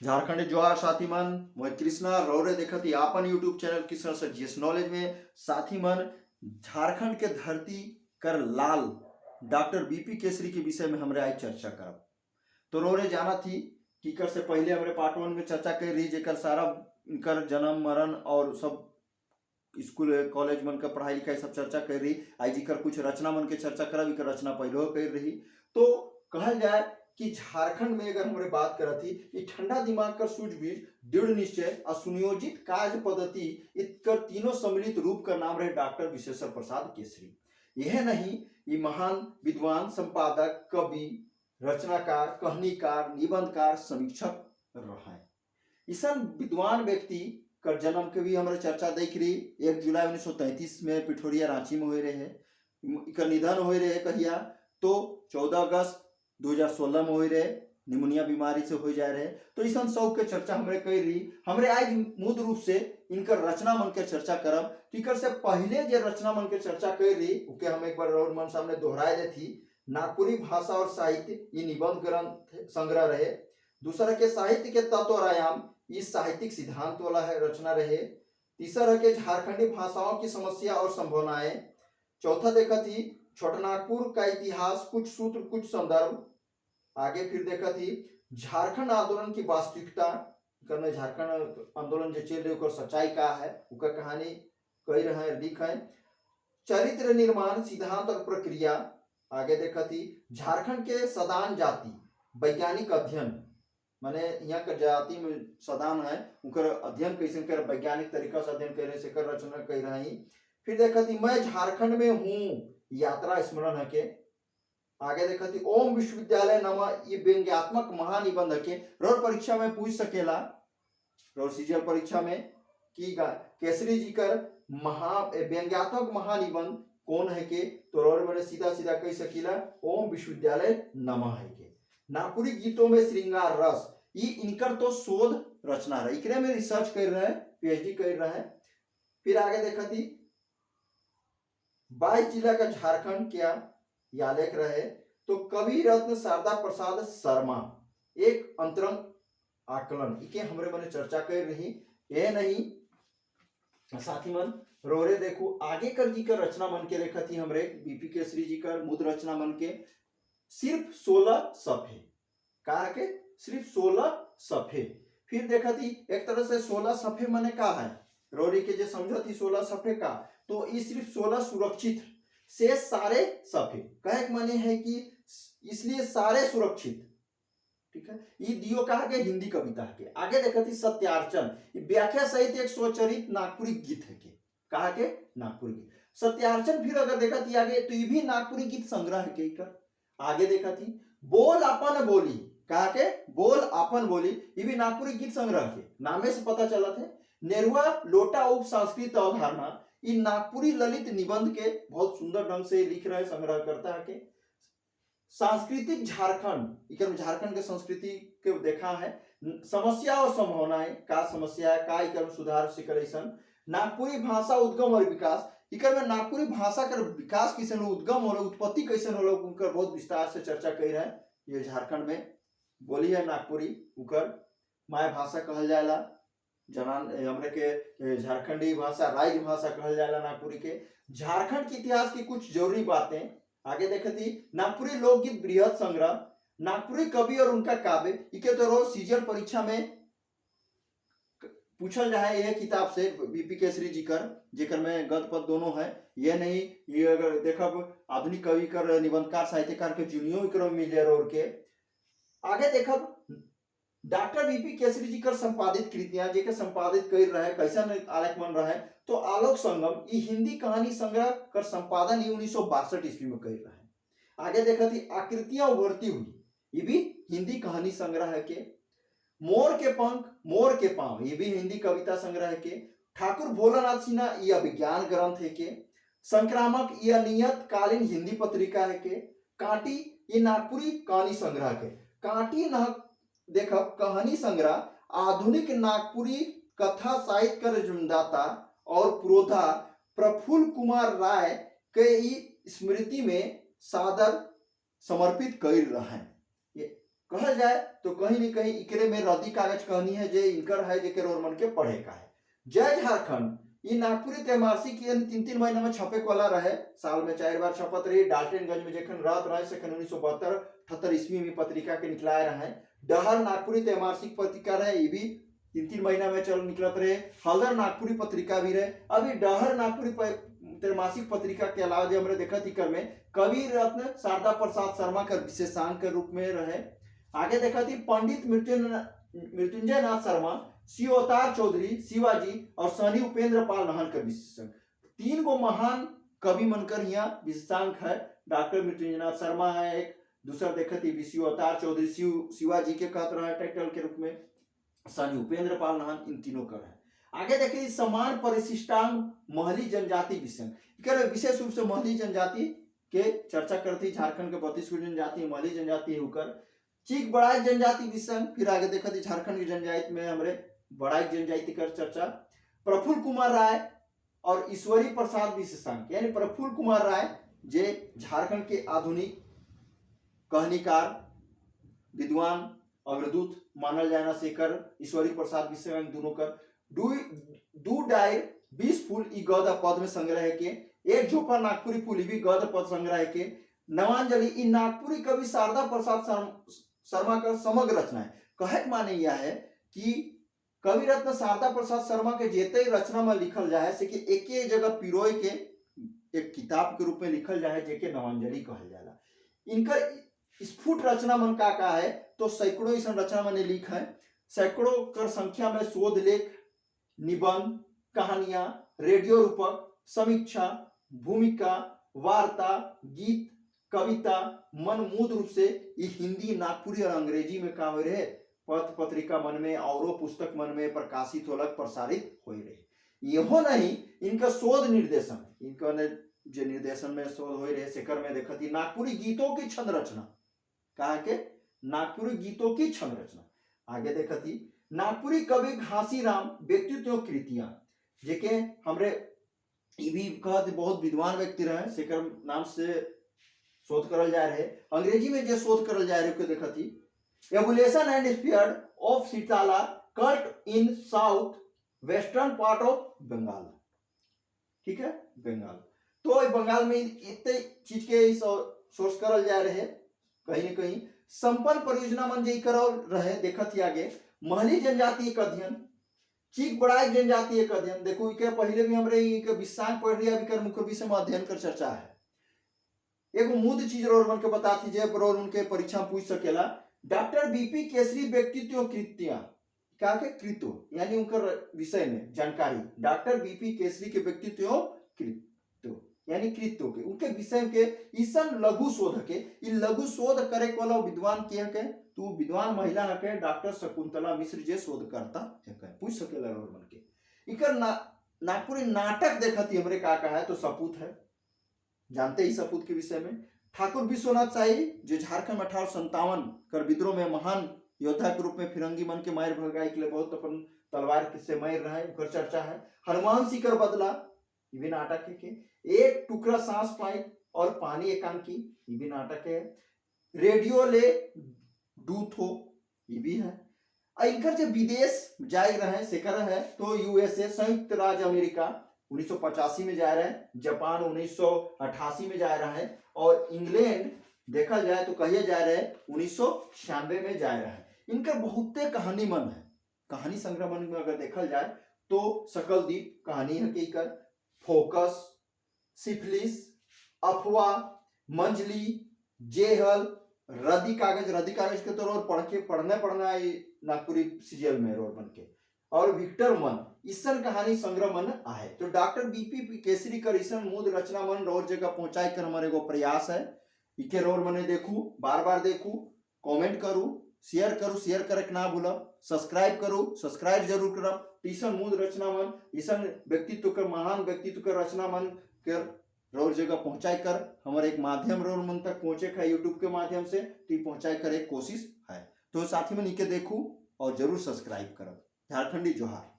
झारखंड ज्वार साथी मन मोहित कृष्णा रौरे देखती आपन YouTube channel Krishna sir GS knowledge में साथी मन झारखंड के धरती कर लाल डॉक्टर बीपी केसरी के विषय में हमरे आज चर्चा करब। तो रौरे जाना थी कि कर से पहले हमरे पार्ट 1 में चर्चा कर रही जेकर सारा इनकर जन्म मरण और सब स्कूल कॉलेज मन का पढ़ाई लिखाई सब चर्चा कर रही। आज कर कुछ रचना मन के चर्चा करब, इकर रचना पहले कर रही। तो कहल जाए कि झारखंड में अगर हमारे बात करत ही ठंडा दिमाग कर सूझबूझ दृढ़ निश्चय और सुनियोजित कार्य पद्धति इतर तीनों सम्मिलित रूप का नाम रहे डॉक्टर विश्वेश्वर प्रसाद केसरी। यह नहीं ये महान विद्वान संपादक कवि रचनाकार कहानीकार निबंधकार समीक्षक रहा है। इसन विद्वान व्यक्ति का जन्म के भी हमारे चर्चा देख रही 1 जुलाई 1933 में पिठोरिया रांची में हुए रहे। इकर निधन हुए रहे कहिया तो 14 अगस्त 2016 में हुए रहे, निमोनिया बीमारी से हो जाए रहे। तो इसन सब के चर्चा हमरे कर रही। हमरे आज मूल रूप से इनकर रचना मन के चर्चा करब। टिकर से पहले जो रचना मन के चर्चा कर रही उके हम एक बार और मन सामने दोहराए देती। नागपुरी भाषा और साहित्य ये निबंध ग्रंथ संग्रह रहे। दूसरा के साहित्य के तत्व और आयाम ये साहित्यिक सिद्धांत वाला है रचना रहे। तीसरा के झारखंडी भाषाओं की समस्या और संभावनाएं। चौथा देखा थी छोटानागपुर का इतिहास कुछ सूत्र कुछ संदर्भ। आगे फिर देखा थी झारखंड आंदोलन की वास्तविकता करने झारखंड आंदोलन जो चल रहे सच्चाई का है उसका कहानी कही रहे लिख है। चरित्र निर्माण सिद्धांत और प्रक्रिया। आगे देखा थी झारखंड के सदान जाति वैज्ञानिक अध्ययन माने यहाँ का जाति में सदान है उनकर अध्ययन कैसे कर वैज्ञानिक तरीका से अध्ययन करे से कर रचना कर रही। फिर देखा थी मैं झारखंड में हूँ यात्रा स्मरण है के। आगे देखा थी ओम विश्वविद्यालय नामा ये व्यंग्यात्मक महानिबंध के रोड परीक्षा में पूछ सकेला रोड सीजीएल परीक्षा में कि केसरी जी कर व्यंग्यात्मक महानिबंध कौन है के तो रोड मैंने सीधा सीधा कह सकीला ओम विश्वविद्यालय नमा है के। नागपुरी गीतों में श्रृंगार रस ये इनकर तो शोध रचना रहे इकरे में रिसर्च कर रहे हैं पीएचडी कर रहे हैं। फिर आगे देखा थी 22 जिला का झारखंड क्या या लेख रहे तो कवि रत्न शारदा प्रसाद शर्मा एक अंतरंग आकलन इके हमरे मैंने चर्चा कर रही। ये नहीं साथी मन रोरे देखो आगे कर जी कर रचना मन के देखा थी हमरे बीपी केसरी जी कर मुद रचना मन के सिर्फ 16 सफे कहा के सिर्फ 16 सफे। फिर देखा थी एक तरह से 16 सफे माने का है रोरी के जो समझो थी 16 सफे का तो ये सिर्फ 16 सुरक्षित से सारे सफे कहे माने है कि इसलिए सारे सुरक्षित। ठीक है ये दियो कहा के हिंदी कविता है के। आगे देखा थी सत्यार्चन व्याख्या सहित एक स्वचरित नागपुरी गीत है के कहा के नागपुरी गीत। सत्यार्चन फिर अगर देखा थी आगे तो ये भी नागपुरी गीत संग्रह है के कर। आगे देखा थी बोल अपन बोली कहा के बोल अपन बोली ये भी नागपुरी गीत संग्रह के नामे से पता चला थे। नेरुआ लोटा उप संस्कृत अवधारणा ये नागपुरी ललित निबंध के बहुत सुंदर ढंग से लिख रहे संग्रह करता है के। सांस्कृतिक झारखंड झारखंड के संस्कृति के देखा है समस्या और संभावनाएं का समस्या है का सुधार सिकलेशन नागपुरी भाषा उद्गम और विकास इकर में नागपुरी भाषा का विकास कैसे उद्गम हो उत्पत्ति कैसे हो उनकर बहुत विस्तार से चर्चा कर रहे हैं। ये झारखंड में बोली है नागपुरी उकर माय भाषा कहल जाएला जनान हमरे के झारखंडी भाषा राज्य भाषा कहल जाएला नागपुरी के। झारखंड के इतिहास की कुछ जरूरी बातें आगे देखी थी नागपुरी लोकगीत बृहद संग्रह नागपुरी कवि और उनका काव्य इके तो रोज सीजन परीक्षा में पूछल जाए यह किताब से बीपी केसरी जी कर जेकर में गद पद दोनों है। ये नहीं ये अगर देखब आधुनिक कवि कर निबंधकार साहित्यकार के जूनियर कर मिल जाए और के। आगे देखब डॉक्टर बीपी केसरी जी कर संपादित कृतियां जेके संपादित कर रहे कैसा आलेख मन रहे तो आलोक संगम ये हिंदी कहानी संग्रह कर संपादन 1962 ईस्वी में कर रहे हैं। आगे देखा थी आकृतियां उभरती हुई ये भी हिंदी कहानी संग्रह है के। मोर के पंख मोर के पांव ये भी हिंदी कविता संग्रह है के। ठाकुर भोलानाथ सिन्हा यह विज्ञान ग्रंथ है के। संक्रामक यह नियत कालीन हिंदी पत्रिका है के। कांटी ये नागपुरी कहानी संग्रह के। कांटी देख कहानी संग्रह आधुनिक नागपुरी कथा साहित्य कर जन्मदाता और पुरोधा प्रफुल्ल कुमार राय के स्मृति में सादर समर्पित कर रहे हैं। कहल जाए तो कहीं न कहीं इकरे में रद्दी कागज कहनी है जे इनकर है जेकर और मन के पढ़े का है। जय झारखंड ये नागपुरी त्रैमासिक की 3-3 महीना में छपे वाला रहे, साल में 4 बार छपत रही। डाल्टनगंज में जखन रात रहे से 1972-78 ईस्वी में पत्रिका के निकलाए रहे। डहर नागपुरी त्रैमासिक पत्रिका रहे, ये भी 3-3 महीना में चल निकलत रहे। हलदर नागपुरी पत्रिका भी रहे। अभी डहर नागपुरी त्रैमासिक पत्रिका के अलावा जो हमने देखा थी में कवि रत्न शारदा प्रसाद शर्मा का विशेषांक के रूप में रहे। आगे देखा थी पंडित मृत्युंजय नाथ शर्मा, शिव अवतार चौधरी, शिवाजी और सनी उपेंद्र पाल नहन का विशेषांक। 3 गो महान कवि मनकर यहाँ विशेषांक है। डॉक्टर मृत्युंजय नाथ शर्मा है एक, दूसरा देखा थी शिव अवतार चौधरी शिवाजी के कहते रहे टाइटल के रूप में, सनी उपेंद्र पाल नहन, इन तीनों का है। आगे देखिए समान परिशिष्टांग महली जनजाति विशेष रूप से महली जनजाति के चर्चा करती। झारखंड के 32 जनजाति महली जनजाति होकर चीक बड़ाई जनजाति विषय। फिर आगे देखा थी झारखंड की जनजाति में हमारे बड़ाई जनजाति कर चर्चा। प्रफुल्ल कुमार राय और ईश्वरी प्रसाद विशेषांक, यानी प्रफुल्ल कुमार राय जे झारखंड के आधुनिक कहानीकार, विद्वान, अग्रदूत मानल जाना शेखर, ईश्वरी प्रसाद विशेषांक दोनों कर। दू डायर 20 फूल ई गद पद में संग्रह के, एक झोपा नागपुरी फूल भी गद पद संग्रह के। नवांजलि इन नागपुरी कवि शारदा प्रसाद शर्मा का समग्र रचना है। कहे माने यह है कि कवि रत्न शारदा प्रसाद शर्मा के जेते रचना में लिखल जाए से कि एक जगह पिरोय के एक किताब के रूप में लिखल जाए जेके नवांजलि कहल जाला। इनकर स्फुट रचना मन का है तो सैकड़ों ऐसा रचना मैंने लिख है। सैकड़ों कर संख्या में शोध लेख, निबंध, कहानियां, रेडियो रूपक, समीक्षा, भूमिका, वार्ता, गीत, कविता मनमोद रूप से ये हिंदी, नागपुरी और अंग्रेजी में का हो रहे पत्र पत्रिका मन में और पुस्तक मन में प्रकाशित होलक, प्रसारित हो रहे। यहो नहीं इनका शोध निर्देशन, इनका जो निर्देशन में शोध हो रहे शेखर में देखा थी नागपुरी गीतों की छंद रचना, कहा के नागपुरी गीतों की छंद रचना। आगे देखा थी नागपुरी कवि घासीराम व्यक्तित्व कृतियां जेके हमरे भी कहते बहुत विद्वान व्यक्ति रहे, शेखर नाम से शोध करल जा रहे। अंग्रेजी में जो शोध करल जा रहे देखा थी evolution and speed of Shitala cult in south western part of Bengal. ठीक है, बंगाल तो बंगाल में इतने चीज के सोर्स करल जा रहे। कहीं न कहीं संपन्न परियोजना मन जे करल रहे देखा थी आगे महली जनजाति एक अध्ययन, चीक बड़ाई जनजाति एक अध्ययन। देखो इके पहले भी हमरे इके विषयांक पढ़ लिया, अभी कर मुख्य विषय में अध्ययन कर चर्चा है। एगो मुद्द चीज और मन के बता थी जे पर उनके परीक्षा पूछ सकेला। डॉक्टर बीपी केसरी व्यक्तित्व कृतियां क्या के कृतो, यानी उनकर विषय में जानकारी। डॉक्टर बीपी केसरी के व्यक्तित्व कृतो यानी कृतो के उनके विषय के ईसन लघु शोध के, इ लघु शोध करे वाला विद्वान के तू विद्वान महिला के डॉक्टर शकुंतला मिश्र जे शोधकर्ता है पूछ सकेला और मन के। इकर नागपुरी नाटक देखती हमरे का है तो सपूत है, जानते ही सपूत के विषय में। ठाकुर विश्वनाथ शाही जो झारखंड में 1857 कर विद्रोह में महान योद्धा के रूप में फिरंगी मन के मार भगाई के लिए बहुत अपन तलवार से मार रहे उनकर चर्चा है। हनुमान सिंह कर बदला ये भी नाटक है के। एक टुकड़ा सांस पाई और पानी एकांकी ये भी नाटक है। रेडियो ले दूत हो ये भी है। इनकर जो विदेश जाए रहे शेखर है तो यूएसए संयुक्त राज्य अमेरिका 1985 में जा रहे हैं, जापान 1988 में जा रहा है और इंग्लैंड देखा जाए तो कहिए जा रहे हैं 1996 में जा रहा है। इनका बहुते कहानी मन है, कहानी संग्रह मन में अगर देखा जाए तो सकलदीप कहानी हकीकत, फोकस, सिफिलिस, अफवाह, मंजली, जेहल, रद्दी कागज के तौर पर पढ़ना नागपुरी सीरियल में रोड बन के और विक्टर मन ईसन कहानी संग्रह मन आहे। तो डॉक्टर बीपी केसरी कर ईसन मूद रचना मन रोज जगह पहुंचाए कर हमारे को प्रयास है। इके रोड मने देखू, बार बार देखू, कमेंट करू, शेयर करू, शेयर करे ना भूलब, सब्सक्राइब करू, सब्सक्राइब जरूर करब। ईसन मूद रचना मन ईसन व्यक्तित्व कर महान व्यक्तित्व कर रचना मन कर रोज जगह पहुंचाए कर हमारे एक माध्यम रोड मन तक पहुंचे का यूट्यूब के माध्यम से तो पहुंचाए कर एक कोशिश है। तो साथी में नीचे देखू और जरूर सब्सक्राइब करब। झारखंडी जोहार।